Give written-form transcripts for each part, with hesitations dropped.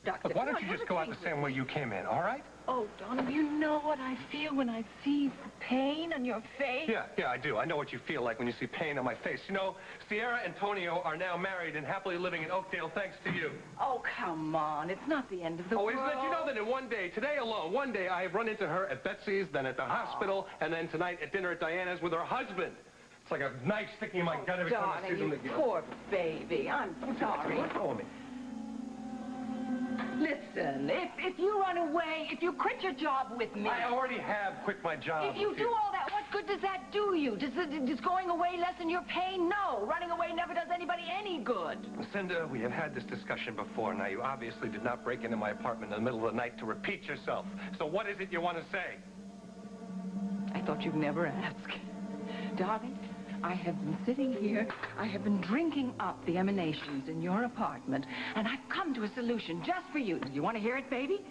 Doctor. Look, why don't you just go out the same way you came in, all right? Oh, Donald, you know what I feel when I see pain on your face? Yeah, I do. I know what you feel like when you see pain on my face. You know, Sierra and Tonio are now married and happily living in Oakdale thanks to you. Oh, come on. It's not the end of the world. Oh, isn't it? You know that in one day, today alone, one day I have run into her at Betsy's, then at the hospital, and then tonight at dinner at Diana's with her husband. It's like a knife sticking in my gut every time I see them together. Poor baby. I'm sorry. What's wrong with me? Listen, if you run away, if you quit your job with me... I already have quit my job. If you do all that, what good does that do you? Does going away lessen your pain? No. Running away never does anybody any good. Lucinda, we have had this discussion before. Now, you obviously did not break into my apartment in the middle of the night to repeat yourself. So what is it you want to say? I thought you'd never ask. Darling, I have been sitting here, I have been drinking up the emanations in your apartment, and I've come to a solution just for you. Do you want to hear it, baby?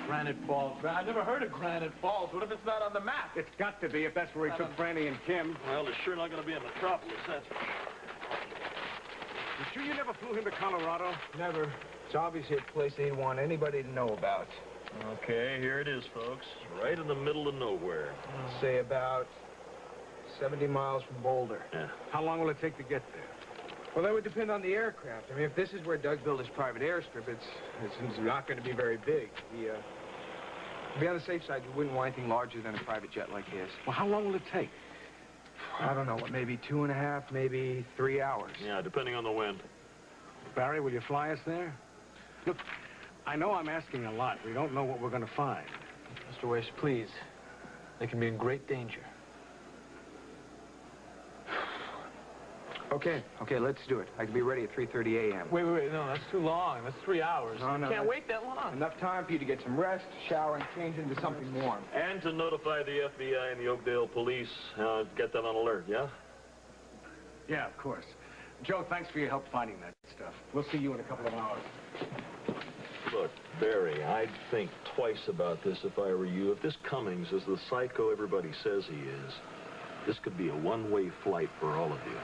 Granite Falls. I never heard of Granite Falls. What if it's not on the map? It's got to be if that's where he took Franny and Kim. Well, it's sure not going to be in Metropolis, that's for sure. You sure you never flew him to Colorado? Never. It's obviously a place they want anybody to know about. Okay, here it is, folks. Right in the middle of nowhere. Say about 70 miles from Boulder. Yeah. How long will it take to get there? Well, that would depend on the aircraft. I mean, if this is where Doug built his private airstrip, it's not going to be very big. To be on the safe side, you wouldn't want anything larger than a private jet like his. Well, how long will it take? I don't know, maybe 2.5, maybe 3 hours. Yeah, depending on the wind. Barry, will you fly us there? Look, I know I'm asking a lot. We don't know what we're going to find. Mr. Weiss, please. They can be in great danger. Okay, let's do it. I can be ready at 3:30 a.m. Wait, no, that's too long. That's 3 hours. No, Can't wait that long. Enough time for you to get some rest, shower, and change into something warm. And to notify the FBI and the Oakdale police. Get them on alert, yeah? Yeah, of course. Joe, thanks for your help finding that stuff. We'll see you in a couple of hours. Look, Barry, I'd think twice about this if I were you. If this Cummings is the psycho everybody says he is, this could be a one-way flight for all of you.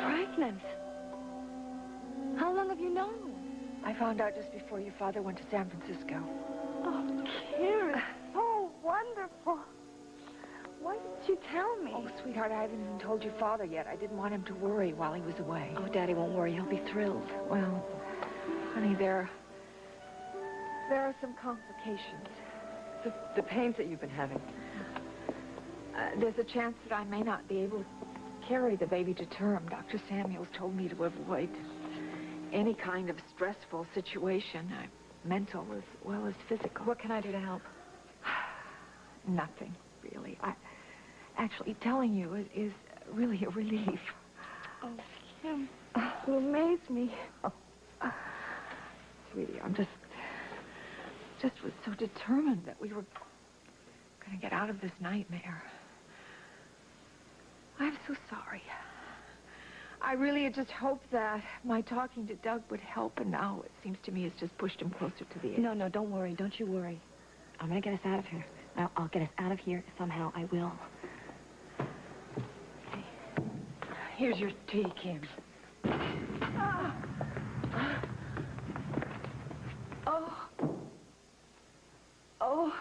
Pregnant? How long have you known? I found out just before your father went to San Francisco. Oh, Karen, so wonderful. Why didn't you tell me? Oh, sweetheart, I haven't even told your father yet. I didn't want him to worry while he was away. Oh, Daddy won't worry. He'll be thrilled. Well, honey, there are some complications. The pains that you've been having. There's a chance that I may not be able to carry the baby to term. Dr. Samuels told me to avoid any kind of stressful situation, mental as well as physical. What can I do to help? Nothing, really. Actually, telling you is really a relief. Oh, Kim, you amaze me. Oh. Sweetie, I'm just was so determined that we were going to get out of this nightmare. I'm so sorry. I really had just hoped that my talking to Doug would help, and now it seems to me it's just pushed him closer to the edge. No, don't worry. Don't you worry. I'm going to get us out of here. I'll get us out of here somehow. I will. Here's your tea, Kim. Oh.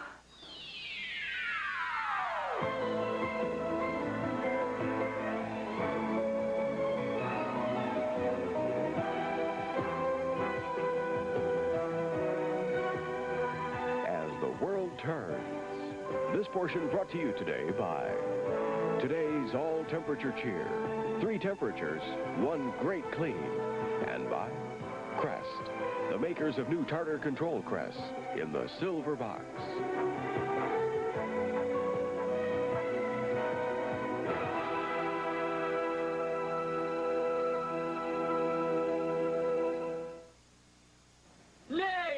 As the world turns. This portion brought to you today by today's all-temperature cheer. 3 temperatures, 1 great clean. And by Crest, the makers of new tartar control crests in the silver box.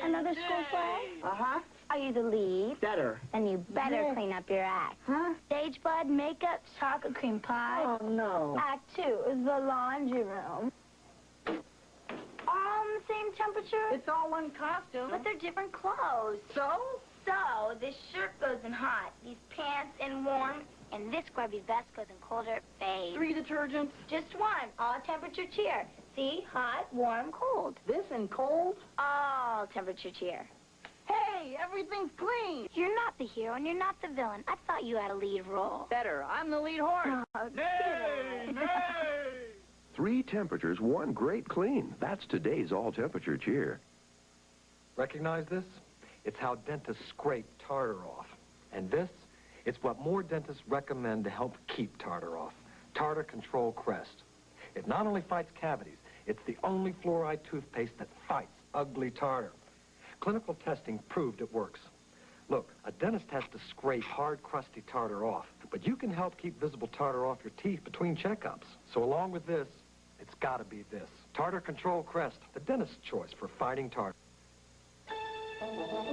Another school play? Uh-huh. Are you the lead? Better. Then you better clean up your act. Huh? Stage blood, makeup, chocolate cream pie. Oh, no. Act 2 is the laundry room. All in the same temperature? It's all one costume. But they're different clothes. So? So, this shirt goes in hot, these pants in warm, And this scrubby vest goes in cold or it fades. 3 detergents. Just one. All temperature cheer. See? Hot, warm, cold. This in cold? All temperature cheer. Hey, everything's clean. You're not the hero and you're not the villain. I thought you had a lead role. Better. I'm the lead horse. Nay! Nay! 3 temperatures, 1 great clean. That's today's all-temperature cheer. Recognize this? It's how dentists scrape tartar off. And this, it's what more dentists recommend to help keep tartar off. Tartar Control Crest. It not only fights cavities, it's the only fluoride toothpaste that fights ugly tartar. Clinical testing proved it works. Look, a dentist has to scrape hard, crusty tartar off, but you can help keep visible tartar off your teeth between checkups. So along with this, it's got to be this. Tartar Control Crest, the dentist's choice for fighting tartar.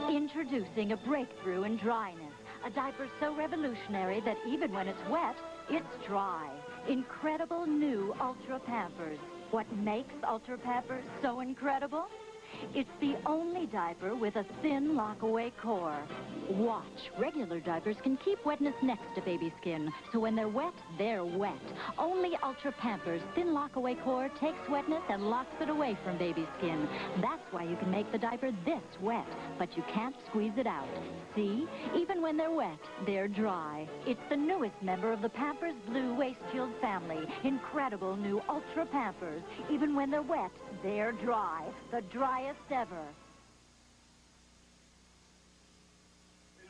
Introducing a breakthrough in dryness. A diaper so revolutionary that even when it's wet, it's dry. Incredible new Ultra Pampers. What makes Ultra Pampers so incredible? It's the only diaper with a thin lock-away core. Watch. Regular diapers can keep wetness next to baby skin, so when they're wet, they're wet. Only Ultra Pampers' thin lock-away core takes wetness and locks it away from baby skin. That's why you can make the diaper this wet, but you can't squeeze it out. See? Even when they're wet, they're dry. It's the newest member of the Pampers Blue Waste Shield family. Incredible new Ultra Pampers. Even when they're wet, they're dry. The driest ever.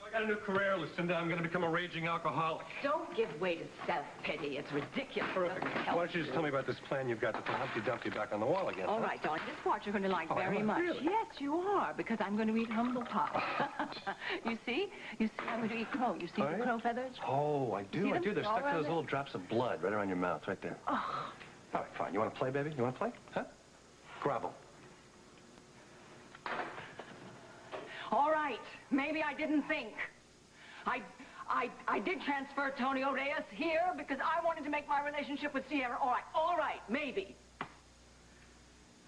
I got a new career, Lucinda. I'm going to become a raging alcoholic. Don't give way to self-pity. It's ridiculous. Terrific. Why don't you just tell me about this plan you've got to put Humpty Dumpty back on the wall again? All right, darling. This part you're going to like very much. Really? Yes, you are, because I'm going to eat humble pie. You see? I'm going to eat crow. You see the crow feathers? Oh, I do. See I do. them? They're All stuck to around those there? little drops of blood right around your mouth, right there. Oh. All right, fine. You want to play, baby? You want to play? Huh? Grovel. All right. Maybe I didn't think. I did transfer Tony Reyes here because I wanted to make my relationship with Sierra. All right, maybe.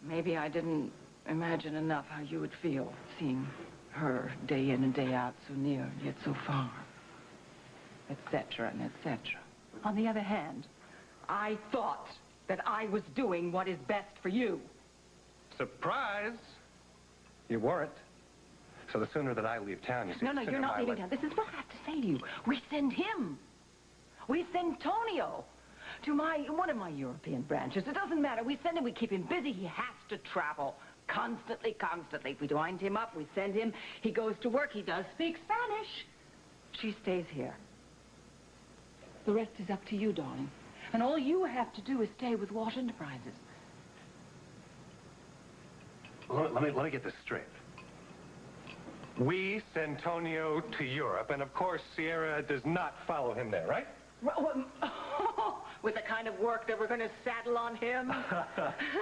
Maybe I didn't imagine enough how you would feel seeing her day in and day out so near and yet so far, etc. and etc. On the other hand, I thought that I was doing what is best for you. Surprise! You weren't. So the sooner that I leave town, you see... No, you're not leaving town. This is what I have to say to you. We send him. We send Tonio to one of my European branches. It doesn't matter. We send him. We keep him busy. He has to travel constantly. If we wind him up, we send him. He goes to work. He does speak Spanish. She stays here. The rest is up to you, darling. And all you have to do is stay with Walsh Enterprises. Let me get this straight. We send Tonio to Europe, and of course, Sierra does not follow him there, right? With the kind of work that we're going to saddle on him?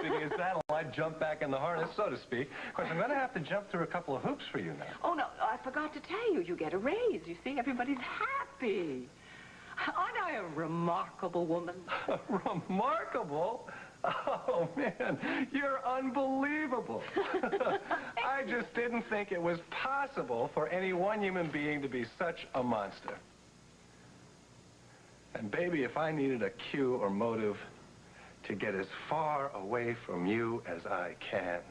Speaking of saddle, I'd jump back in the harness, so to speak. Of course, I'm going to have to jump through a couple of hoops for you now. Oh, no, I forgot to tell you. You get a raise. You see, everybody's happy. Aren't I a remarkable woman? Remarkable? Oh, man, you're unbelievable. I just didn't think it was possible for any one human being to be such a monster. And, baby, if I needed a cue or motive to get as far away from you as I can,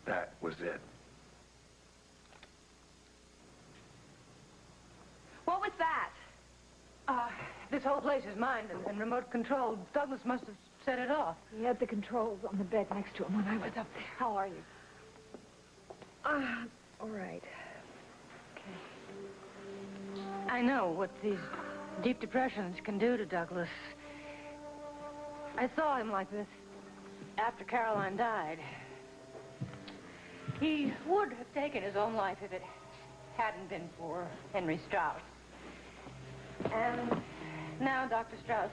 that was it. What was that? This whole place is mine and remote controlled. Douglas must have set it off. He had the controls on the bed next to him when I was up there. How are you? All right. Okay. I know what these deep depressions can do to Douglas. I saw him like this after Caroline died. He would have taken his own life if it hadn't been for Henry Strauss. And now Dr. Strauss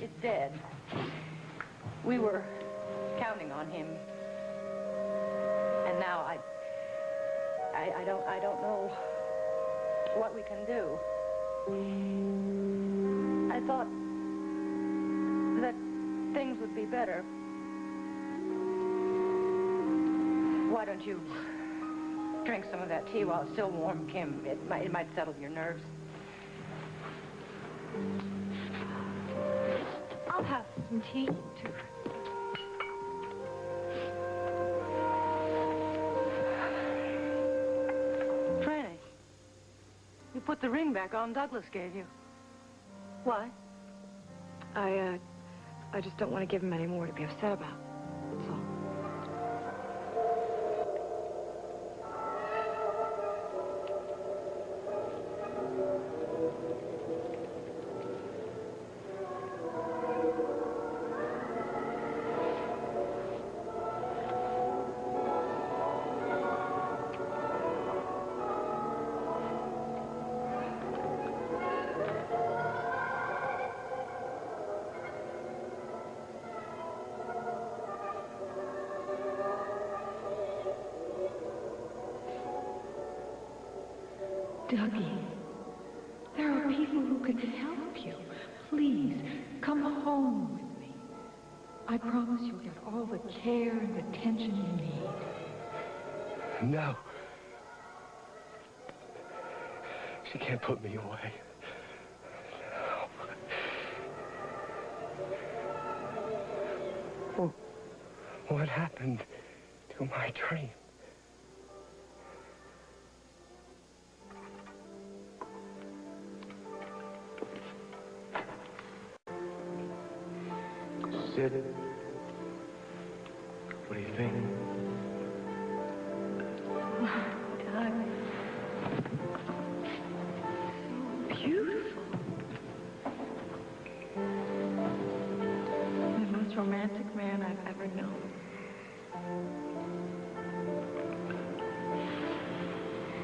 is dead. We were counting on him. And now I don't know what we can do. I thought that things would be better. Why don't you drink some of that tea while it's still warm, Kim? It might settle your nerves. I'll have some tea, too. Franny, you put the ring back on Douglas gave you. Why? I just don't want to give him any more to be upset about. That's all. Dougie, there are people who can help you. Please, come home with me. I promise you'll get all the care and attention you need. No. She can't put me away. No. What happened to my dream? Sid, what do you think? Wow, Doug. So beautiful. The most romantic man I've ever known.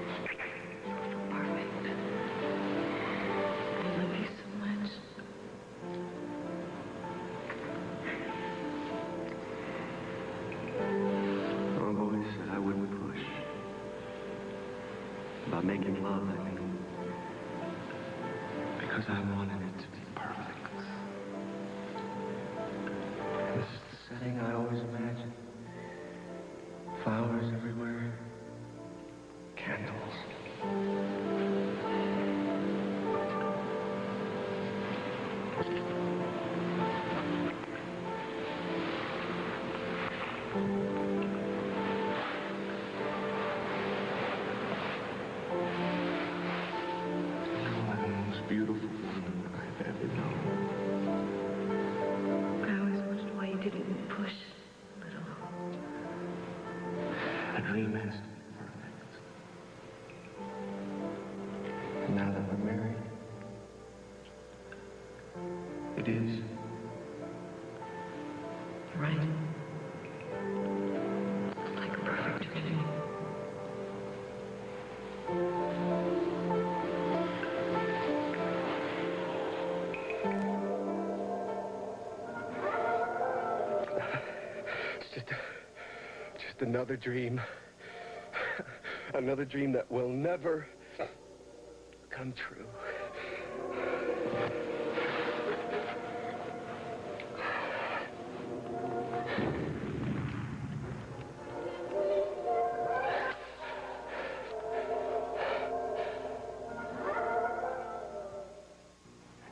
So perfect. I love you so much. I've always said I wouldn't push. About making love, I mean. Because I wanted it to be perfect. This is the setting I always imagined. Flowers everywhere. Candles. Beautiful woman I've ever known. I always wondered why you didn't push a little. A dream has to be perfect. And now that we're married, it is. Right. It's like a perfect dream. Just another dream. Another dream that will never come true.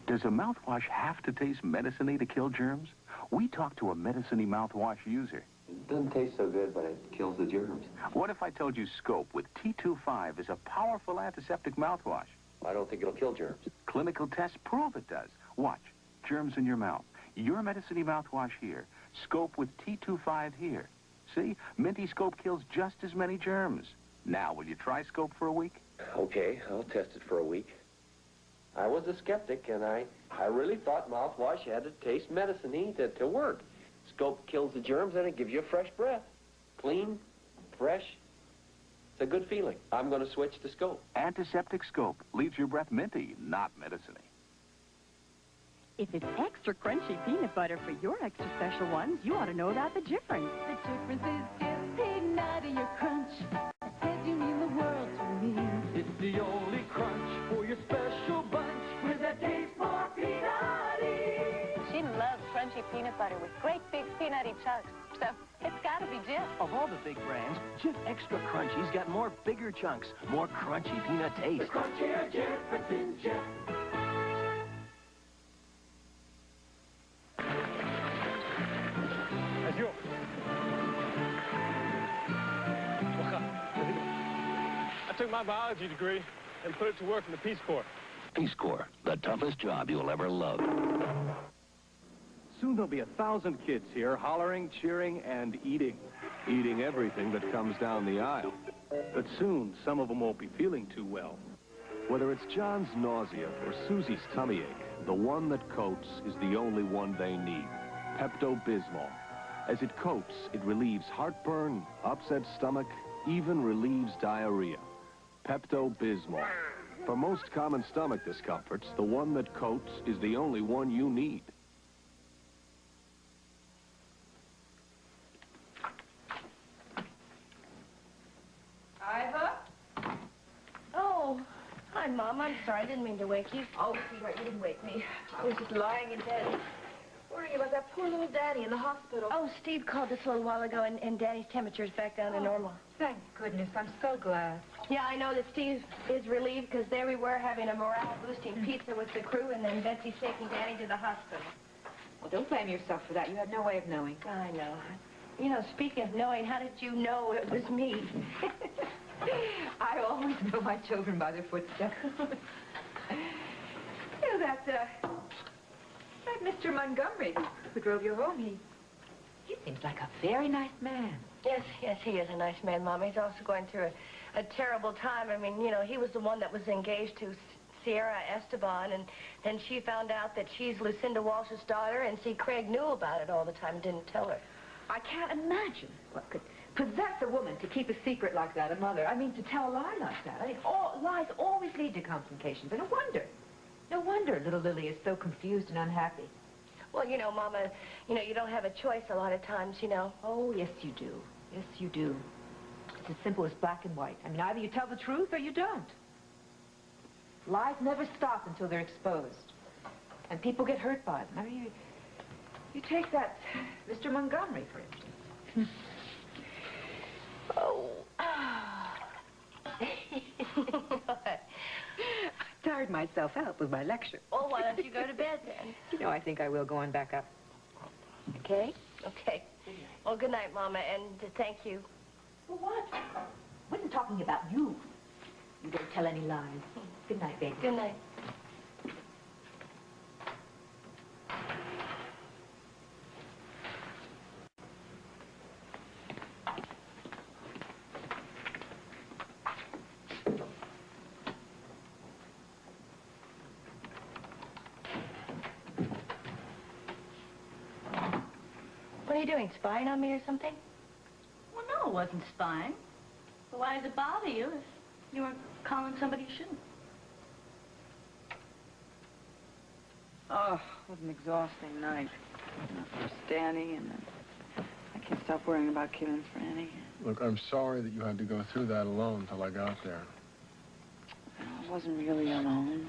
Does a mouthwash have to taste medicine-y to kill germs? We talked to a medicine-y mouthwash user. It doesn't taste so good, but it kills the germs. What if I told you Scope with T25 is a powerful antiseptic mouthwash? I don't think it'll kill germs. Clinical tests prove it does. Watch. Germs in your mouth. Your medicine-y mouthwash here. Scope with T25 here. See? Minty Scope kills just as many germs. Now, will you try Scope for a week? Okay, I'll test it for a week. I was a skeptic, and I really thought mouthwash had to taste medicine-y to work. Scope kills the germs, and it gives you a fresh breath. Clean, fresh. It's a good feeling. I'm going to switch to Scope. Antiseptic Scope leaves your breath minty, not medicine-y. If it's extra crunchy peanut butter for your extra special ones, you ought to know about the difference. The difference is just peanut or crunch. Says you mean the world to me. It's the only crunch for your special bunch with a taste more peanutty. She loves crunchy peanut butter with great big peanutty chunks. So it's got to be Jif. Of all the big brands, Jif Extra Crunchy's got more bigger chunks, more crunchy peanut taste. The crunchier Jif, it's in Jif. took my biology degree and put it to work in the Peace Corps. Peace Corps, the toughest job you'll ever love. Soon there'll be 1,000 kids here hollering, cheering, and eating. Eating everything that comes down the aisle. But soon, some of them won't be feeling too well. Whether it's John's nausea or Susie's tummy ache, the one that coats is the only one they need. Pepto-Bismol. As it coats, it relieves heartburn, upset stomach, even relieves diarrhea. Pepto-Bismol. For most common stomach discomforts, the one that coats is the only one you need. Iva? Oh, hi, Mom. I'm sorry. I didn't mean to wake you. Oh, sweetheart, you didn't wake me. I was just lying in bed, worrying about that poor little Daddy in the hospital. Oh, Steve called us a little while ago, and Daddy's temperature's back down to normal. Thank goodness. I'm so glad. Yeah, I know that Steve is relieved, because there we were having a morale-boosting pizza with the crew, and then Betsy's taking Daddy to the hospital. Well, don't blame yourself for that. You had no way of knowing. I know. You know, speaking of knowing, how did you know it was me? I always know my children by their footsteps. You know, that Mr. Montgomery who drove you home, he seems like a very nice man. Yes, he is a nice man, Mom. He's also going through a terrible time. I mean, you know, he was the one that was engaged to Sierra Esteban, and then she found out that she's Lucinda Walsh's daughter, and see, Craig knew about it all the time, didn't tell her. I can't imagine what could possess a woman to keep a secret like that, a mother. I mean, to tell a lie like that. I mean, lies always lead to complications, and no wonder little Lily is so confused and unhappy. Well, you know, Mama, you know, you don't have a choice a lot of times, you know. Oh, yes, you do. Yes, you do. It's as simple as black and white. I mean, either you tell the truth or you don't. Lies never stop until they're exposed. And people get hurt by them. I mean, you take that Mr. Montgomery, for instance. Oh. I tired myself out with my lecture. Oh, why don't you go to bed, then? You know, I think I will go on back up. Okay? Okay. Well, good night, Mama, and thank you. For what? I wasn't talking about you. You don't tell any lies. Good night, baby. Good night. What are you doing, spying on me or something? Well, no, it wasn't spying. But why does it bother you if you weren't calling somebody you shouldn't? Oh, what an exhausting night. First Danny, and then I can't stop worrying about killing Franny. Look, I'm sorry that you had to go through that alone till I got there. I wasn't really alone.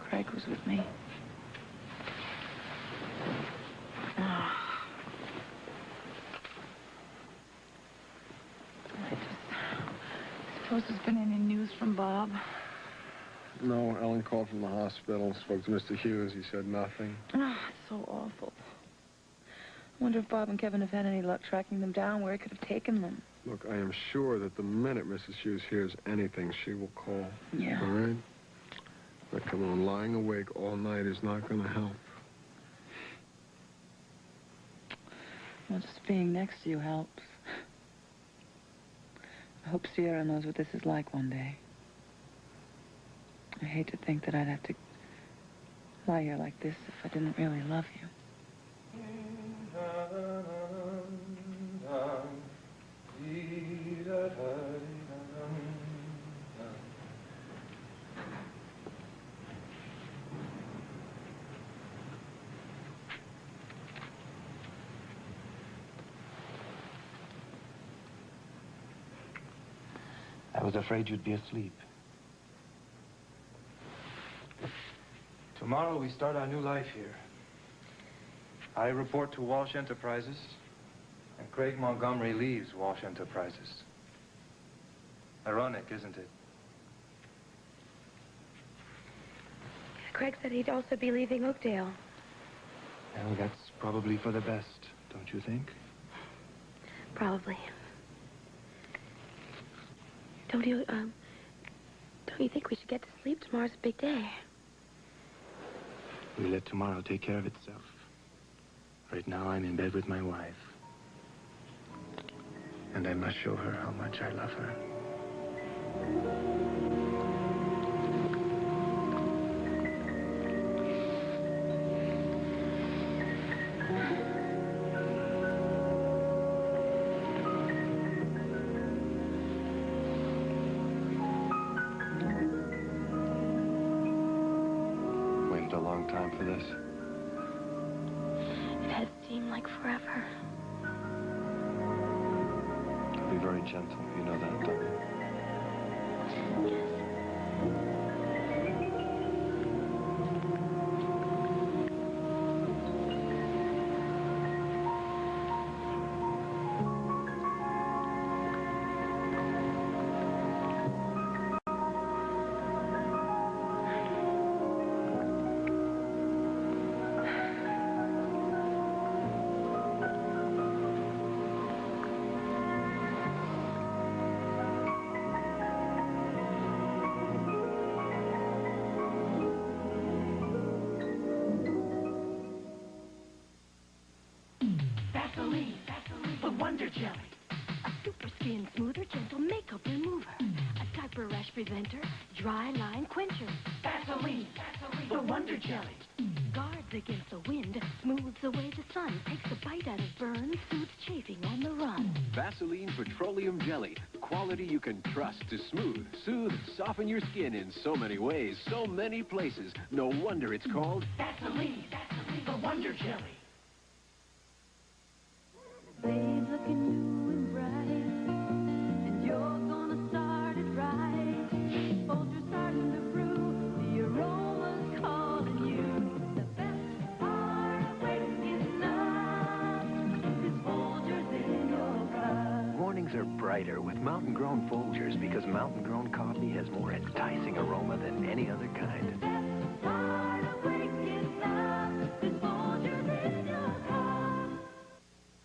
Craig was with me. Suppose there's been any news from Bob? No, Ellen called from the hospital, spoke to Mr. Hughes. He said nothing. Oh, it's so awful. I wonder if Bob and Kevin have had any luck tracking them down, where he could have taken them. Look, I am sure that the minute Mrs. Hughes hears anything, she will call. Yeah. All right? But come on, lying awake all night is not going to help. Well, just being next to you helps. I hope Sierra knows what this is like one day. I hate to think that I'd have to lie here like this if I didn't really love you. I was afraid you'd be asleep. Tomorrow we start our new life here. I report to Walsh Enterprises, and Craig Montgomery leaves Walsh Enterprises. Ironic, isn't it? Craig said he'd also be leaving Oakdale. Well, that's probably for the best, don't you think? Probably. Don't you, Don't you think we should get to sleep? Tomorrow's a big day. We let tomorrow take care of itself. Right now, I'm in bed with my wife. And I must show her how much I love her. Waited a long time for this. It has seemed like forever. I'll be very gentle. You know that, don't you? Vaseline, the Wonder Jelly. A super skin smoother, gentle makeup remover. A diaper rash preventer, dry line quencher. Vaseline, the Wonder Jelly. Guards against the wind, smooths away the sun, takes the bite out of burns, soothes chafing on the run. Vaseline Petroleum Jelly. Quality you can trust to smooth, soothe, soften your skin in so many ways, so many places. No wonder it's called Vaseline, the Wonder Jelly. Babe's looking new and bright, and you're gonna start it right. Folgers starting to brew, the aroma's calling you. The best part of waking up is Folgers in your cup. Mornings are brighter with mountain-grown Folgers because mountain-grown coffee has more enticing aroma than any other kind. The best part of waking up is Folgers in your cup.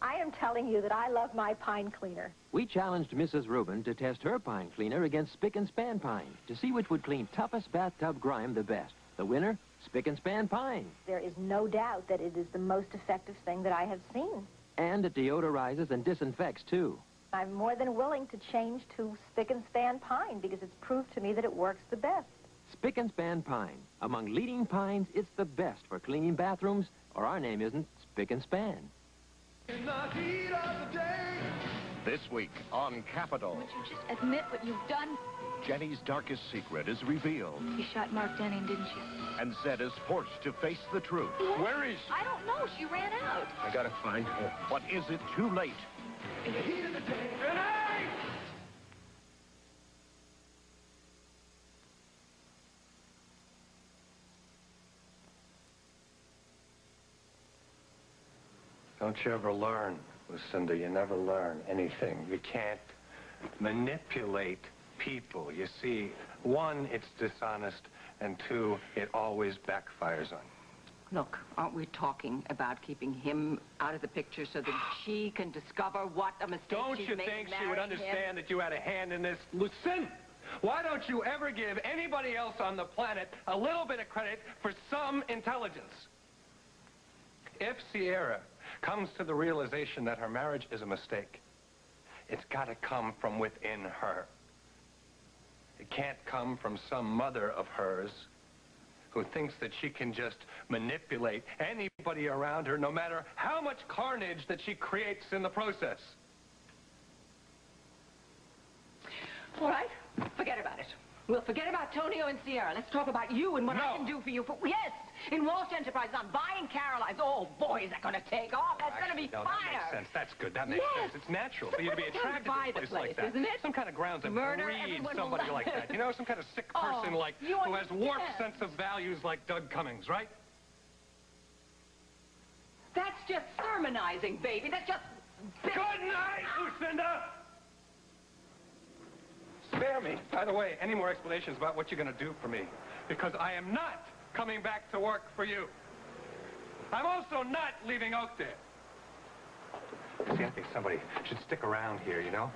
I am telling you that I love my pine cleaner. We challenged Mrs. Rubin to test her pine cleaner against Spick and Span pine to see which would clean toughest bathtub grime the best. The winner, Spick and Span pine. There is no doubt that it is the most effective thing that I have seen. And it deodorizes and disinfects, too. I'm more than willing to change to Spick and Span pine because it's proved to me that it works the best. Spick and Span pine. Among leading pines, it's the best for cleaning bathrooms, or our name isn't Spick and Span. In the heat of the day. This week on Capitol. Would you just admit what you've done? Jenny's darkest secret is revealed, You shot Mark Denning, didn't you? and Zed is forced to face the truth. Where is she? I don't know. She ran out. I gotta find her. But is it too late? In the heat of the day. Grenade! Don't you ever learn, Lucinda. You never learn anything. You can't manipulate people. You see, one, it's dishonest, and two, it always backfires on you. Look, aren't we talking about keeping him out of the picture so that she can discover what a mistake Don't she's you made think she marrying would him? understand that you had a hand in this? Lucinda, why don't you ever give anybody else on the planet a little bit of credit for some intelligence? If Sierra comes to the realization that her marriage is a mistake, it's got to come from within her. It can't come from some mother of hers who thinks that she can just manipulate anybody around her, no matter how much carnage that she creates in the process. All right, forget about it. We'll forget about Tonio and Sierra. Let's talk about you and what I can do for you. Yes, in Walsh Enterprises, I'm buying Caroline's. Oh, boy, is that going to take off. That's going to be No, fire. that makes sense. That's good. That makes sense. It's natural for you to be attracted to a place like that. Isn't it? Some kind of grounds that Murder, breeds everyone somebody will like love that. it. You know, some kind of sick person like you who has warped understand. sense of values like Doug Cummings, right? That's just sermonizing, baby. That's just... Good night, Lucinda! Spare me. By the way, any more explanations about what you're going to do for me? Because I am not coming back to work for you. I'm also not leaving Oakdale. See, I think somebody should stick around here, you know?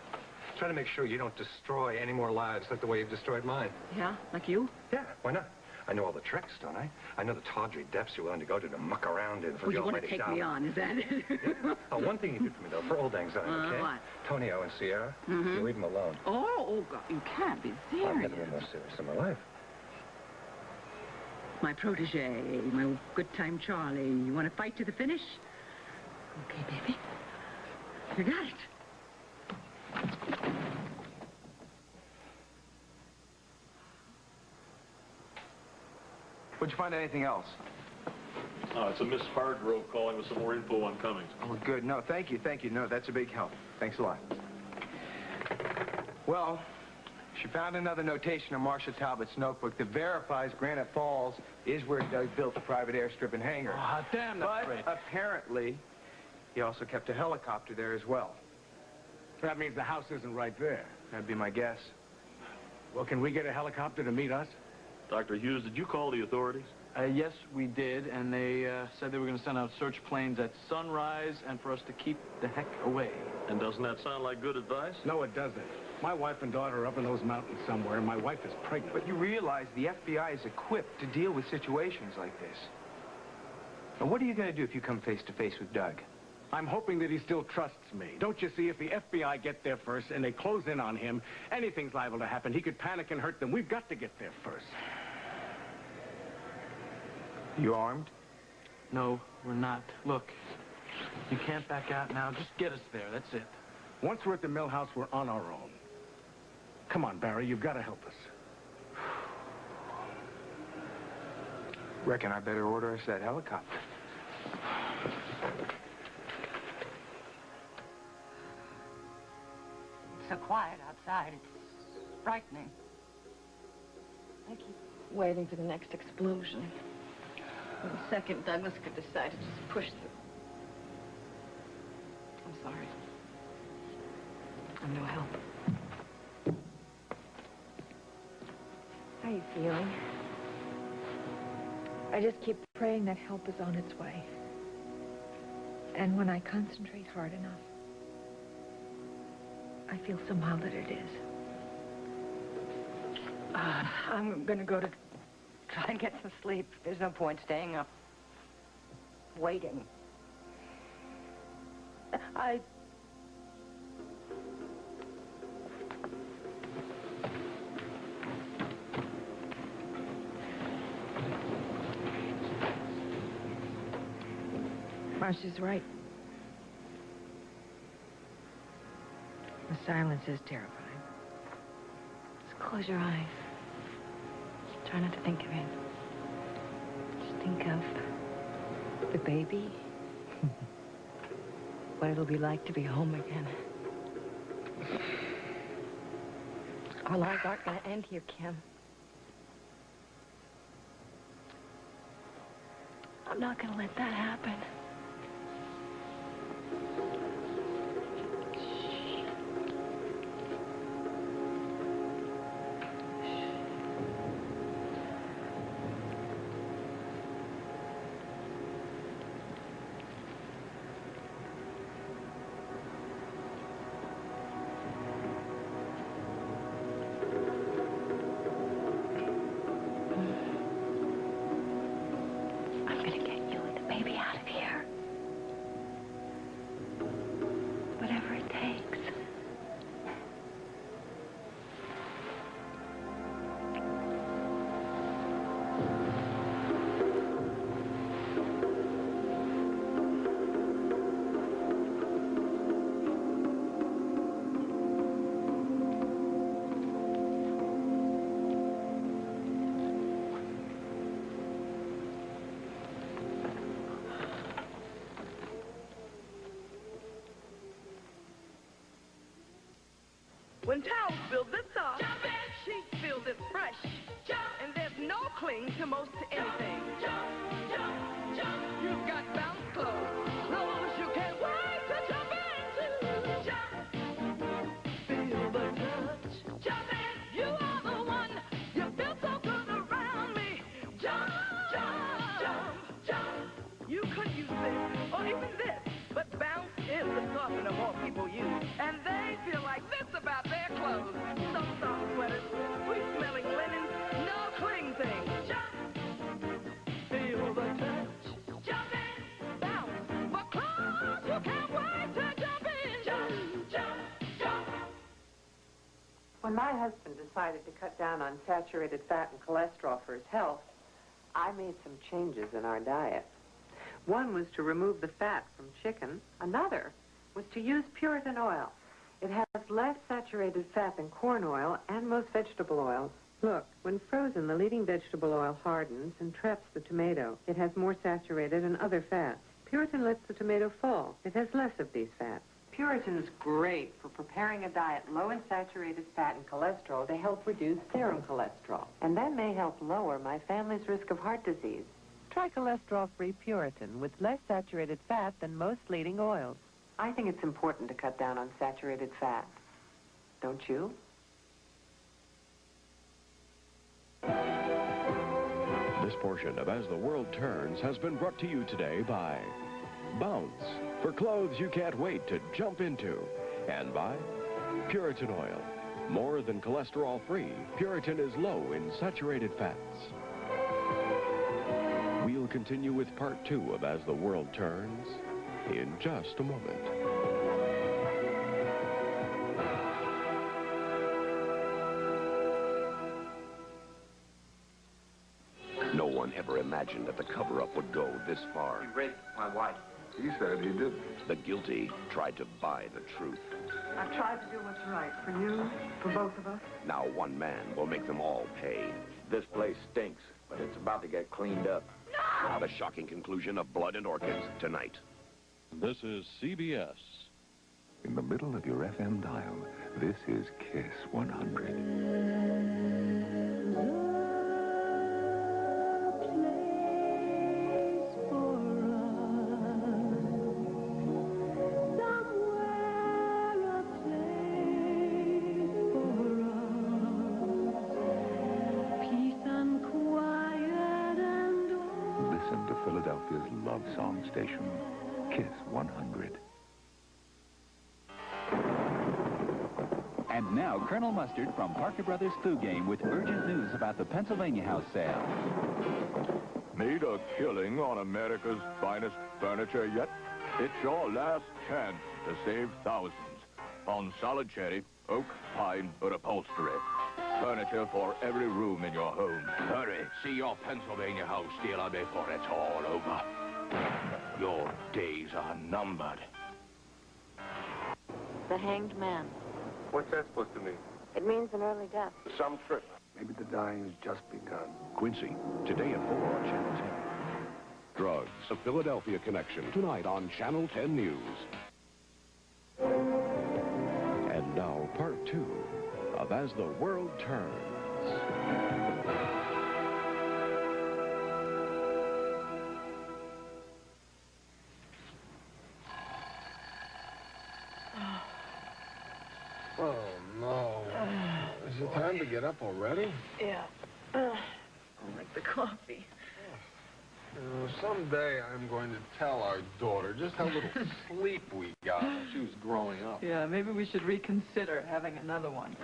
Trying to make sure you don't destroy any more lives like the way you've destroyed mine. Yeah, like you? Yeah, why not? I know all the tricks, don't I? I know the tawdry depths you're willing to go to muck around in for Well, the you want almighty to take dollar. me on, is that it? Yeah. Oh, one thing you do for me, though, for old anxiety, okay? What? Tonio and Sierra, Mhm. you leave them alone. Oh, God, you can't be I've serious. never been more serious in my life. My protege, my good time Charlie. You want to fight to the finish? Okay, baby. You got it. Would you find anything else? It's a Miss Hargrove calling with some more info on Cummings. Oh, good. No, thank you. No, that's a big help. Thanks a lot. Well, she found another notation in Marcia Talbot's notebook that verifies Granite Falls is where Doug built the private airstrip and hangar. Oh, damn, that's great. But apparently, he also kept a helicopter there as well. That means the house isn't right there. That'd be my guess. Well, can we get a helicopter to meet us? Dr. Hughes, did you call the authorities? Yes, we did, and they said they were going to send out search planes at sunrise and for us to keep the heck away. And doesn't that sound like good advice? No, it doesn't. My wife and daughter are up in those mountains somewhere, and my wife is pregnant. But you realize the FBI is equipped to deal with situations like this. Now, what are you going to do if you come face to face with Doug? I'm hoping that he still trusts me. Don't you see, if the FBI get there first and they close in on him, anything's liable to happen. He could panic and hurt them. We've got to get there first. You armed? No, we're not. Look, you can't back out now. Just get us there. That's it. Once we're at the mill house, we're on our own. Come on, Barry, you've got to help us. Reckon I better order us that helicopter. It's so quiet outside. It's frightening. I keep waiting for the next explosion. For the second Douglas could decide to just push through. I'm sorry. I'm no help. How are you feeling? I just keep praying that help is on its way. And when I concentrate hard enough, I feel somehow that it is. I'm going to go to try and get some sleep. There's no point staying up, waiting. Marcia's right. The silence is terrifying. Just close your eyes. Just try not to think of him. Just think of the baby. What it'll be like to be home again. Our lives aren't going to end here, Kim. I'm not going to let that happen. When towels feel this soft, sheets feel this fresh, and there's no cling to most anything. You've got bounce clothes, clothes you can't wait to jump into. Feel the touch, jump in. You are the one. You feel so good around me. Jump, jump, jump, jump. You could use this or even this, but bounce is It's the softener more people use. And they feel like this about their clothes. Some soft sweaters, sweet-smelling linens, no cling things. Jump! Feel the touch. Jump in! Bounce! For clothes you can't wait to jump in. Jump, jump, jump! When my husband decided to cut down on saturated fat and cholesterol for his health, I made some changes in our diet. One was to remove the fat from chicken. Another was to use Puritan oil. It has less saturated fat than corn oil and most vegetable oils. Look, when frozen, the leading vegetable oil hardens and traps the tomato. It has more saturated and other fats. Puritan lets the tomato fall. It has less of these fats. Puritan's great for preparing a diet low in saturated fat and cholesterol to help reduce serum cholesterol. And that may help lower my family's risk of heart disease. Try cholesterol-free Puritan with less saturated fat than most leading oils. I think it's important to cut down on saturated fat. Don't you? This portion of As the World Turns has been brought to you today by Bounce, for clothes you can't wait to jump into, and by Puritan Oil. More than cholesterol-free, Puritan is low in saturated fats. We'll continue with part 2 of As the World Turns in just a moment. No one ever imagined that the cover-up would go this far. He raped my wife. He said he didn't. The guilty tried to buy the truth. I've tried to do what's right for you, for both of us. Now one man will make them all pay. This place stinks, but it's about to get cleaned up. No! The shocking conclusion of Blood and Orchids tonight. This is CBS. In the middle of your FM dial, this is Kiss 100. Listen to Philadelphia's love song station, Kiss 100. And now, Colonel Mustard from Parker Brothers Food Game with urgent news about the Pennsylvania House sale. Need a killing on America's finest furniture yet? It's your last chance to save thousands on solid cherry, oak, pine, or upholstery. Furniture for every room in your home. Hurry, see your Pennsylvania House dealer before it's all over. Your days are numbered. The Hanged Man. What's that supposed to mean? It means an early death. Some trick. Maybe the dying's just begun. Quincy, today at 4 on Channel 10. Drugs, a Philadelphia connection, tonight on Channel 10 News. And now, part 2 of As the World Turns. Oh, no. Is it time to get up already? Yeah. I'll make the coffee. Someday I'm going to tell our daughter just how little sleep we got when she was growing up. Yeah, maybe we should reconsider having another one.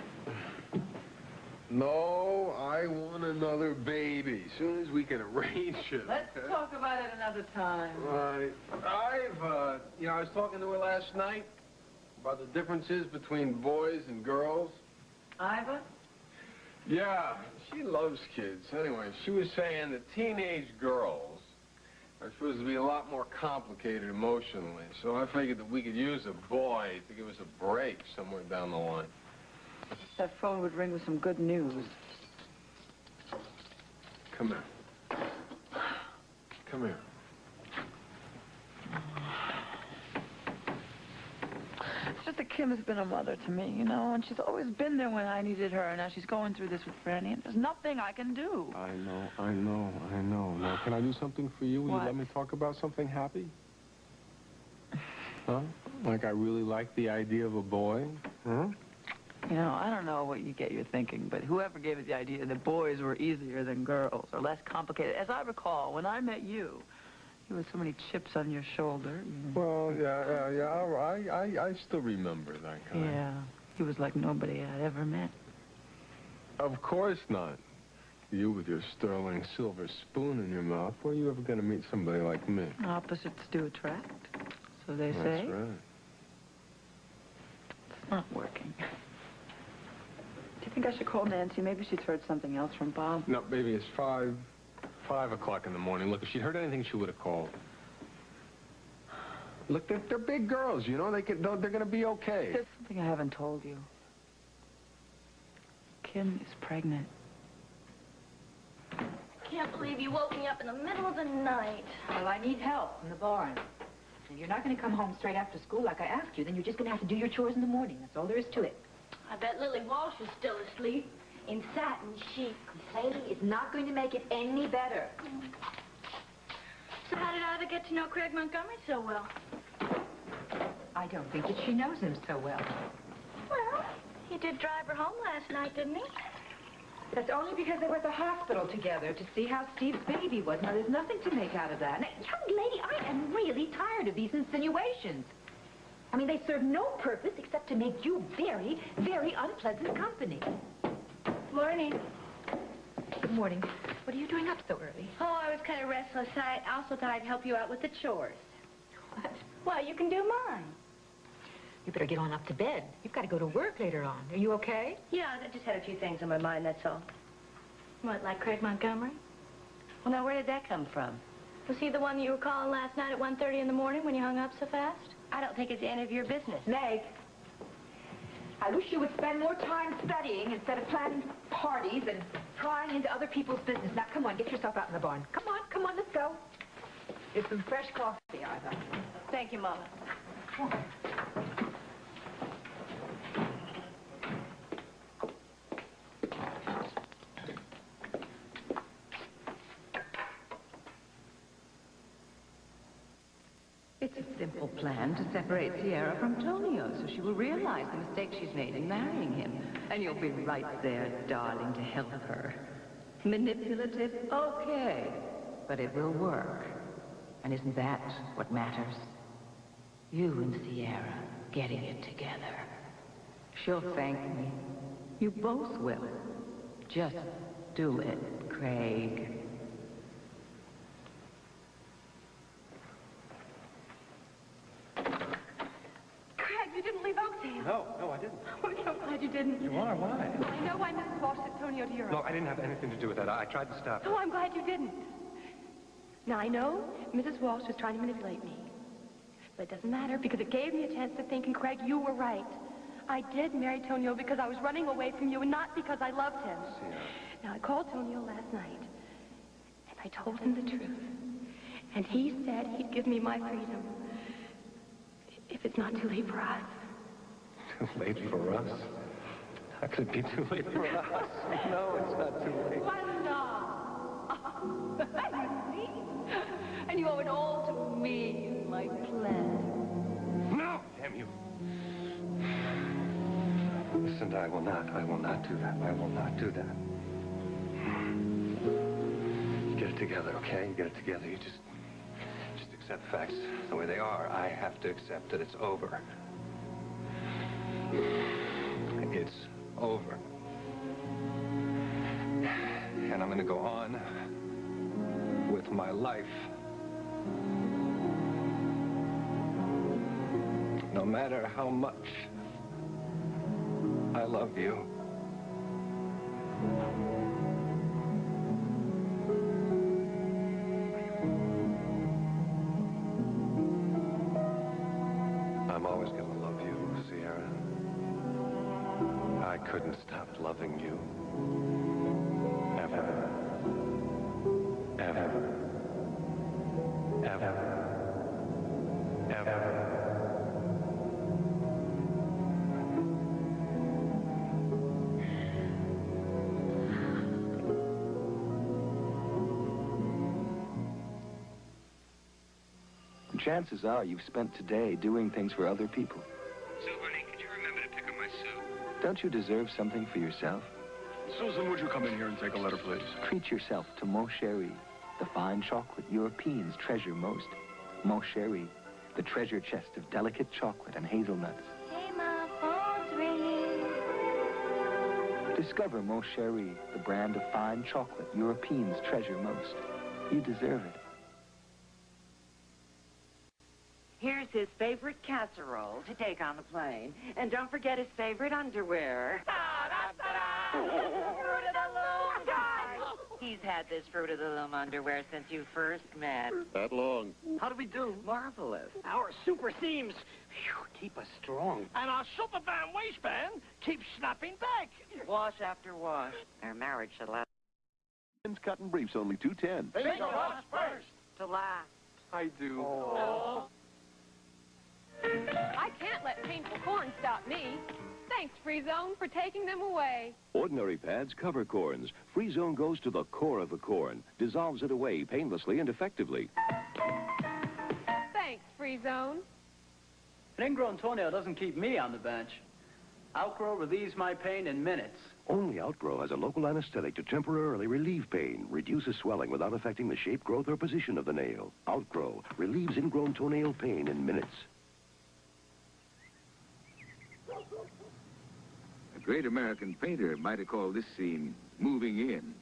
No, I want another baby. As soon as we can arrange it. Let's okay? talk about it another time. Right. I was talking to her last night about the differences between boys and girls. Iva? Yeah, she loves kids. Anyway, she was saying that teenage girls are supposed to be a lot more complicated emotionally. So I figured that we could use a boy to give us a break somewhere down the line. That phone would ring with some good news. Come here. Come here. It's just that Kim has been a mother to me, you know, and she's always been there when I needed her, and now she's going through this with Franny, and there's nothing I can do. I know. Now, can I do something for you? Will What? you let me talk about something happy? Huh? Like I really like the idea of a boy? Huh? You know, I don't know what you get your thinking, but whoever gave it the idea that boys were easier than girls or less complicated. As I recall, when I met you, There were so many chips on your shoulder. Well, yeah. I still remember that kind. Yeah. He was like nobody I'd ever met. Of course not. You with your sterling silver spoon in your mouth. Where are you ever going to meet somebody like me? Opposites do attract, so they say. That's right. It's not working. Do you think I should call Nancy? Maybe she's heard something else from Bob. No, baby, it's 5 o'clock in the morning. Look, if she'd heard anything, she would have called. Look, they're big girls, you know. They're going to be okay. There's something I haven't told you. Kim is pregnant. I can't believe you woke me up in the middle of the night. Well, I need help in the barn. And you're not going to come home straight after school like I asked you. Then you're just going to have to do your chores in the morning. That's all there is to it. I bet Lily Walsh is still asleep in satin chic. Complaining is not going to make it any better. So how did I ever get to know Craig Montgomery so well? I don't think that she knows him so well. Well, he did drive her home last night, didn't he? That's only because they were at the hospital together to see how Steve's baby was. Now, there's nothing to make out of that. Now, young lady, I am really tired of these insinuations. I mean, they serve no purpose except to make you very, very unpleasant company. Morning. Good morning. What are you doing up so early? Oh, I was kind of restless. I also thought I'd help you out with the chores. What? Well, you can do mine. You better get on up to bed. You've got to go to work later on. Are you okay? Yeah, I just had a few things on my mind, that's all. What, like Craig Montgomery? Well, now, where did that come from? Was he the one that you were calling last night at 1:30 in the morning when you hung up so fast? I don't think it's any of your business. Meg, I wish you would spend more time studying instead of planning parties and prying into other people's business. Now, come on, get yourself out in the barn. Come on, let's go. There's some fresh coffee, Arthur. Thank you, Mama. It's a simple plan to separate Sierra from Tonio so she will realize the mistake she's made in marrying him. And you'll be right there, darling, to help her. Manipulative? Okay. But it will work. And isn't that what matters? You and Sierra getting it together. She'll thank me. You both will. Just do it, Craig. You didn't leave Oakdale. No, I didn't. Oh, I'm so glad you didn't. You are? Why? I know why Mrs. Walsh sent Tonio to Europe. No, I didn't have anything to do with that. I tried to stop her. Oh, I'm glad you didn't. Now, I know Mrs. Walsh was trying to manipulate me. But it doesn't matter because it gave me a chance to think, and Craig, you were right. I did marry Tonio because I was running away from you and not because I loved him. Sierra. Now, I called Tonio last night, and I told him the truth. And he said he'd give me my freedom if it's not too late for us. Too late for us? How could it be too late for us? No, it's not too late. Why not? You see? And you owe it all to me and my plan. No! Damn you. Listen, I will not do that. I will not do that. You get it together, okay? You get it together. You just accept facts the way they are. I have to accept that it's over. It's over. And I'm going to go on with my life. No matter how much I love you. I'm always going to love you, Sierra. I couldn't stop loving you. Ever. Ever. Ever. Ever. Chances are you've spent today doing things for other people. Sue, honey, could you remember to pick up my suit? Don't you deserve something for yourself? Susan, would you come in here and take a letter, please? Treat yourself to Mon Chéri, the fine chocolate Europeans treasure most. Mon Chéri, the treasure chest of delicate chocolate and hazelnuts. Hey, my phone's ringing. Discover Mon Chéri, the brand of fine chocolate Europeans treasure most. You deserve it. Here's his favorite casserole to take on the plane. And don't forget his favorite underwear. Fruit of the Loom, guys! He's had this Fruit of the Loom underwear since you first met. That long. How do we do? Marvelous. Our super seams keep us strong. And our super band waistband keeps snapping back. Wash after wash. Our marriage should last. Men's cotton briefs only $2.10. Think of us first. To last. I do. Oh. I can't let painful corn stop me. Thanks, Free Zone, for taking them away. Ordinary pads cover corns. Free Zone goes to the core of the corn, dissolves it away painlessly and effectively. Thanks, Free Zone. An ingrown toenail doesn't keep me on the bench. Outgrow relieves my pain in minutes. Only Outgrow has a local anesthetic to temporarily relieve pain, reduces swelling without affecting the shape, growth, or position of the nail. Outgrow relieves ingrown toenail pain in minutes. A great American painter might have called this scene moving in.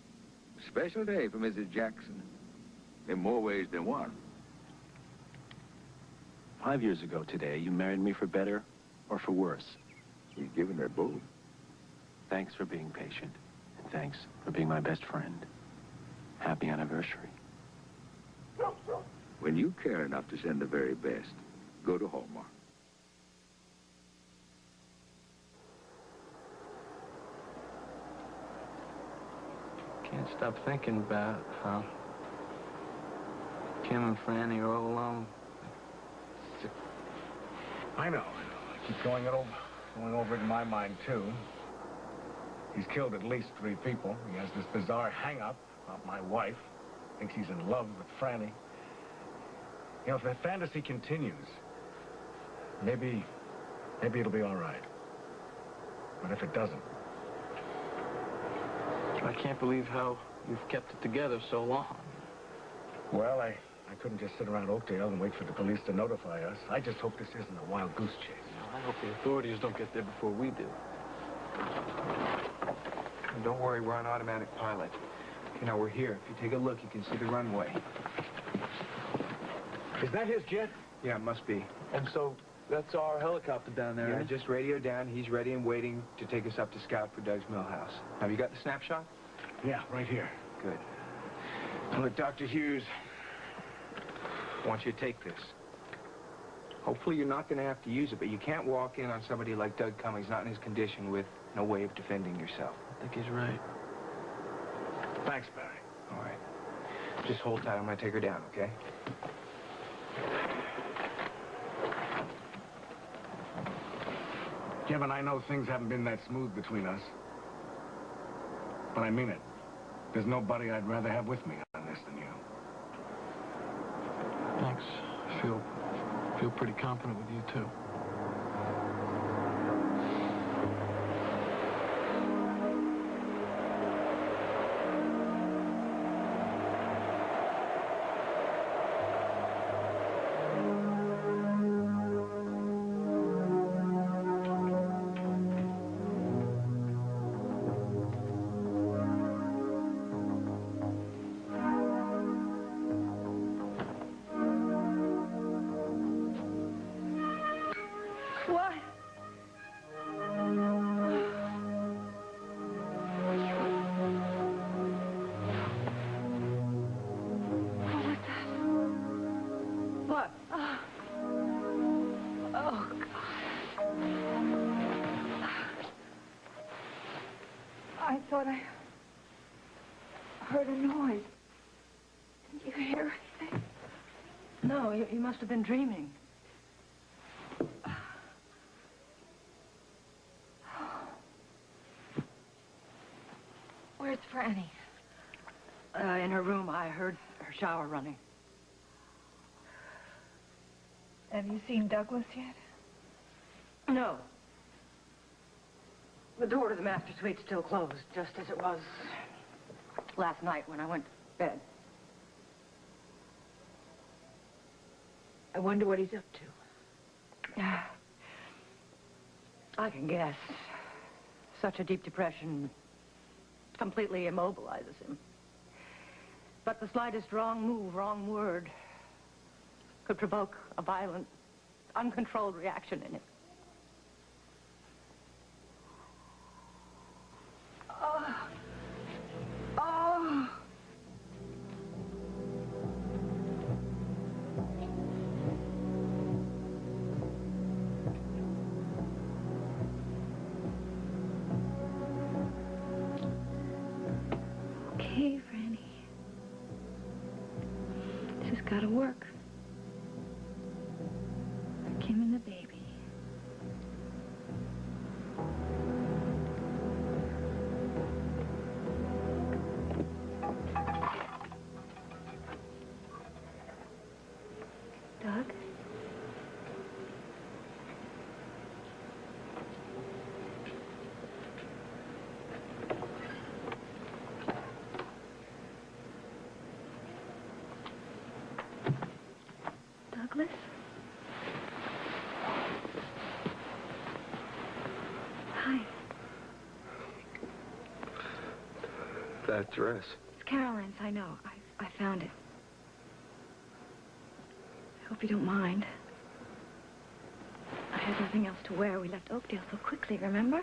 Special day for Mrs. Jackson, in more ways than one. 5 years ago today, you married me for better or for worse. He's given her both. Thanks for being patient, and thanks for being my best friend. Happy anniversary. When you care enough to send the very best, go to Hallmark. Can't stop thinking about how Kim and Franny are all alone. I know. I keep going over it in my mind, too. He's killed at least 3 people. He has this bizarre hang-up about my wife. Thinks he's in love with Franny. You know, if the fantasy continues, maybe it'll be all right. But if it doesn't... I can't believe how you've kept it together so long. Well, I couldn't just sit around Oakdale and wait for the police to notify us. I just hope this isn't a wild goose chase. I hope the authorities don't get there before we do. And don't worry, we're on automatic pilot. You know, we're here. If you take a look, you can see the runway. Is that his jet? Yeah, it must be. And so, that's our helicopter down there, Yeah, right? just radio down. He's ready and waiting to take us up to scout for Doug's Millhouse. Have you got the snapshot? Yeah, right here. Good. Now, look, Dr. Hughes, I want you to take this. Hopefully you're not going to have to use it, but you can't walk in on somebody like Doug Cummings, not in his condition, with no way of defending yourself. I think he's right. Thanks, Barry. All right. Just hold tight. I'm going to take her down, okay? Kevin, I know things haven't been that smooth between us. But I mean it. There's nobody I'd rather have with me on this than you. Thanks. I feel pretty confident with you, too. What? What was that? What? Oh, God. I thought I heard a noise. Did you hear anything? No, you must have been dreaming. Where's Franny? In her room, I heard her shower running. Have you seen Douglas yet? No. The door to the master suite's still closed, just as it was last night when I went to bed. I wonder what he's up to. I can guess. Such a deep depression completely immobilizes him. But the slightest wrong move, wrong word, could provoke a violent, uncontrolled reaction in him. Oh. Oh. Okay, Franny. This has got to work. For Kim and the baby. Doug? Douglas? Hi. That dress. It's Caroline's, I know. I found it. I hope you don't mind. I had nothing else to wear. We left Oakdale so quickly, remember?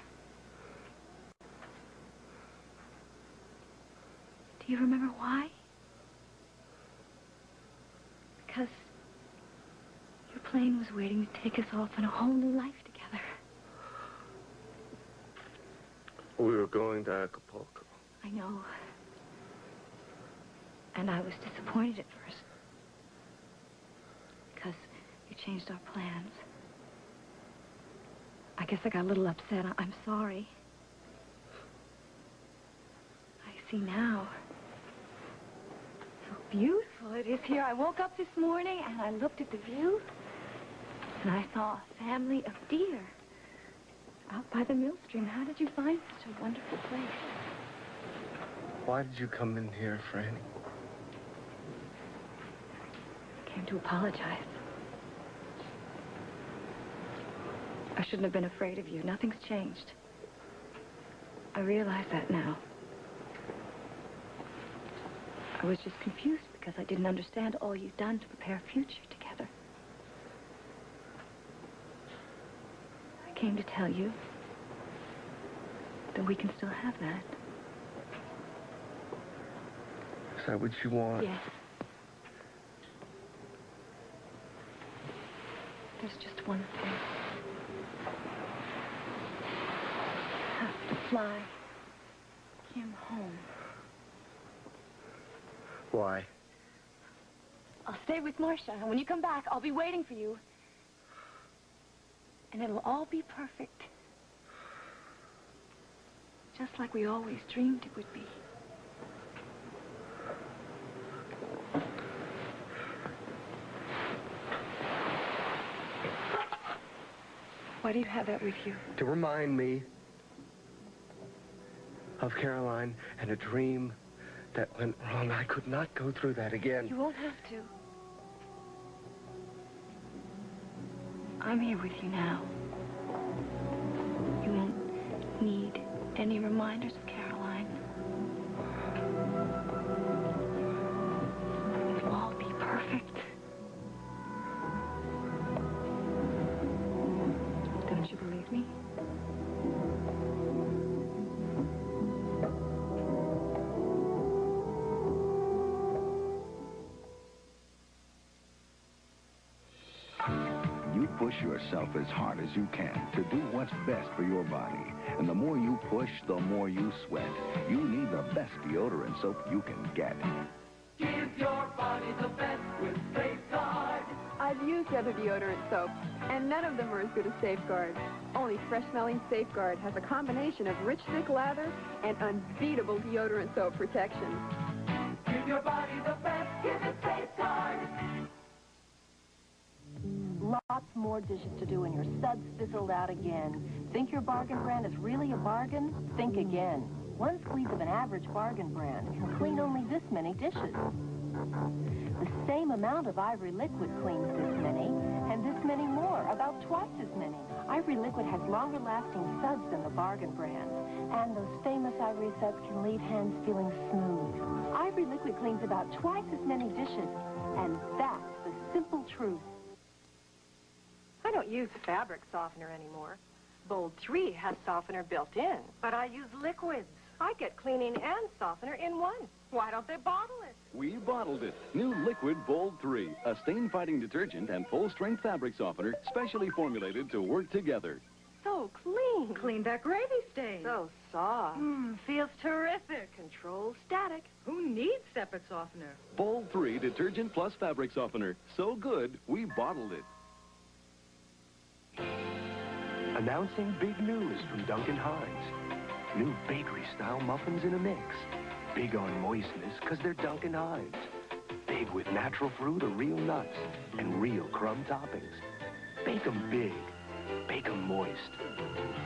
Do you remember why? Because your plane was waiting to take us off on a whole new life together. We were going to Acapulco. I know. And I was disappointed at first. Because you changed our plans. I guess I got a little upset. I'm sorry. I see now how beautiful it is here. I woke up this morning and I looked at the view and I saw a family of deer out by the mill stream. How did you find such a wonderful place? Why did you come in here, Franny? I came to apologize. I shouldn't have been afraid of you. Nothing's changed. I realize that now. I was just confused because I didn't understand all you've done to prepare a future together. I came to tell you that we can still have that. Is that what you want? Yes. There's just one thing. I have to fly Kim home. Why? I'll stay with Marcia, and when you come back, I'll be waiting for you. And it'll all be perfect. Just like we always dreamed it would be. Why do you have that with you? To remind me of Caroline and a dream that went wrong. I could not go through that again. You won't have to. I'm here with you now. You won't need any reminders of Caroline. It'll all be perfect. Don't you believe me? You push yourself as hard as you can to do what's best for your body. And the more you push, the more you sweat. You need the best deodorant soap you can get. Give your body the best with Safeguard. I've used other deodorant soaps, and none of them are as good as Safeguard. Only fresh-smelling Safeguard has a combination of rich, thick lather and unbeatable deodorant soap protection. Give your body the best. Give it Safeguard. Lots more dishes to do and your suds fizzled out again. Think your bargain brand is really a bargain? Think again. One squeeze of an average bargain brand can clean only this many dishes. The same amount of Ivory liquid cleans this many, and this many more, about twice as many. Ivory liquid has longer-lasting suds than the bargain brands, and those famous Ivory suds can leave hands feeling smooth. Ivory liquid cleans about twice as many dishes, and that's the simple truth. I don't use fabric softener anymore. Bold 3 has softener built in, but I use liquids. I get cleaning and softener in one. Why don't they bottle it? We bottled it. New Liquid Bold 3, a stain-fighting detergent and full-strength fabric softener specially formulated to work together. So clean. Clean that gravy stain. So soft. Feels terrific. Control static. Who needs separate softener? Bold 3 detergent plus fabric softener. So good, we bottled it. Announcing big news from Duncan Hines. New bakery-style muffins in a mix. Big on moistness because they're Duncan Hines. Big with natural fruit or real nuts and real crumb toppings. Bake 'em big. Bake 'em moist.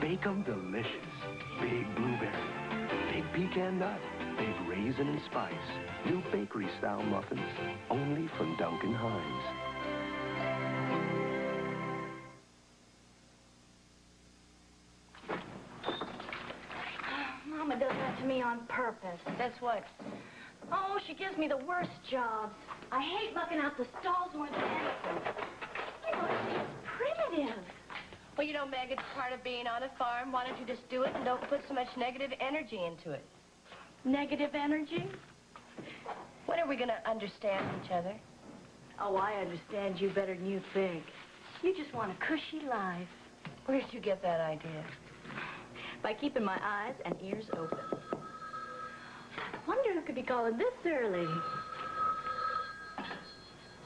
Bake 'em delicious. Big blueberry. Big pecan nut. Big raisin and spice. New bakery-style muffins. Only from Duncan Hines. Mama does that to me on purpose. That's what? Oh, she gives me the worst jobs. I hate looking out the stalls more than anything. You know, it's primitive. Well, you know, Meg, it's part of being on a farm. Why don't you just do it and don't put so much negative energy into it? Negative energy? When are we going to understand each other? Oh, I understand you better than you think. You just want a cushy life. Where did you get that idea? By keeping my eyes and ears open. I wonder who could be calling this early.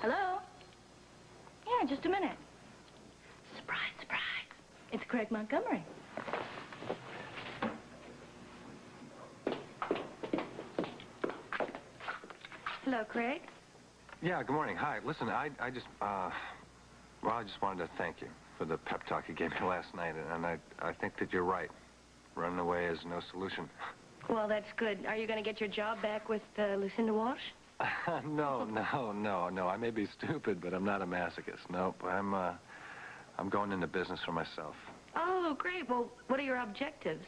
Hello? Yeah, just a minute. Surprise, surprise. It's Craig Montgomery. Hello, Craig. Yeah, good morning. Hi. Listen, I just wanted to thank you for the pep talk you gave me last night, and I think that you're right. Running away is no solution. Well, that's good. Are you going to get your job back with Lucinda Walsh? No. I may be stupid, but I'm not a masochist. Nope. I'm going into business for myself. Oh, great. Well, what are your objectives?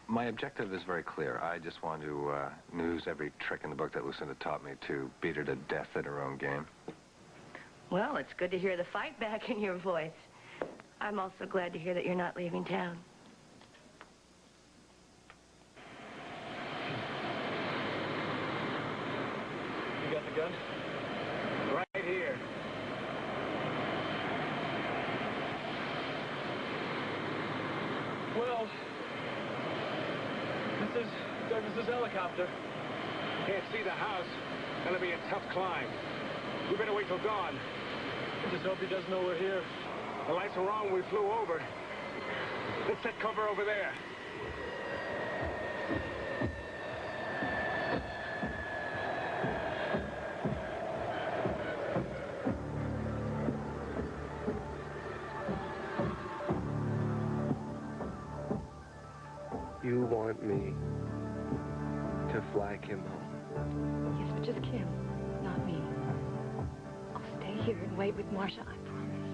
My objective is very clear. I just want to use every trick in the book that Lucinda taught me to beat her to death at her own game. Well, it's good to hear the fight back in your voice. I'm also glad to hear that you're not leaving town. You got the gun? Right here. Well, this is Douglas's helicopter. Can't see the house. Gonna be a tough climb. We better wait till dawn. I just hope he doesn't know we're here. The lights were on when we flew over. Let's set cover over there. You want me to fly Kim home? Yes, but just Kim, not me. I'll stay here and wait with Marcia, I promise.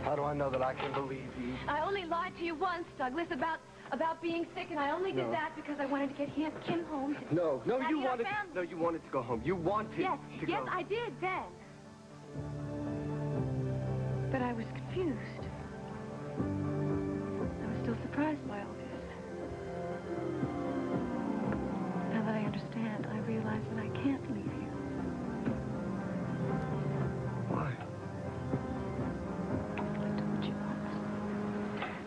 How do I know that I can believe you? I only lied to you once, Douglas, about being sick, and I only did that because I wanted to get Kim home. No, Have you your wanted. family. No, you wanted to go home. You wanted to Yes, go. I did then. But I was confused. I was still surprised by all this. Now that I understand, I realize that I can't leave you. Why? I told you once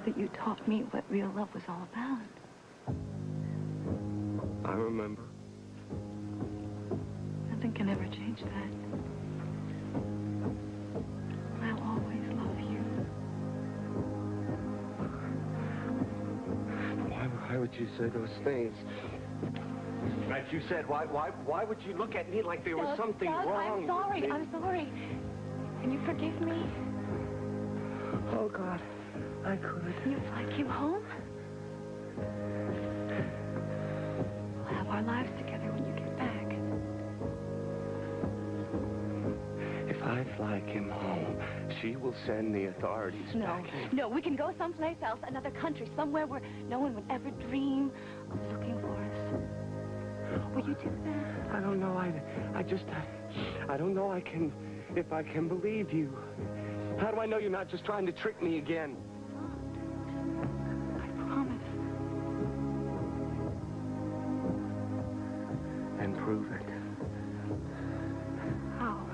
that you taught me what real love was all about. I remember. Nothing can ever change that. I'll always love you. Why would you say those things? Like you said, why would you look at me like there was something wrong? I'm sorry. Can you forgive me? Oh, God, I could. You fly Kim home? We'll have our lives together when you get back. If I fly Kim home, she will send the authorities back here. No, we can go someplace else, another country, somewhere where no one would ever dream of looking for us. Will you do that? I don't know. I don't know if I can believe you. How do I know you're not just trying to trick me again? I promise. And prove it. How?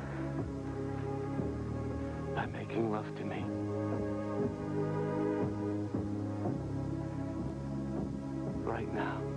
By making love to me. Right now.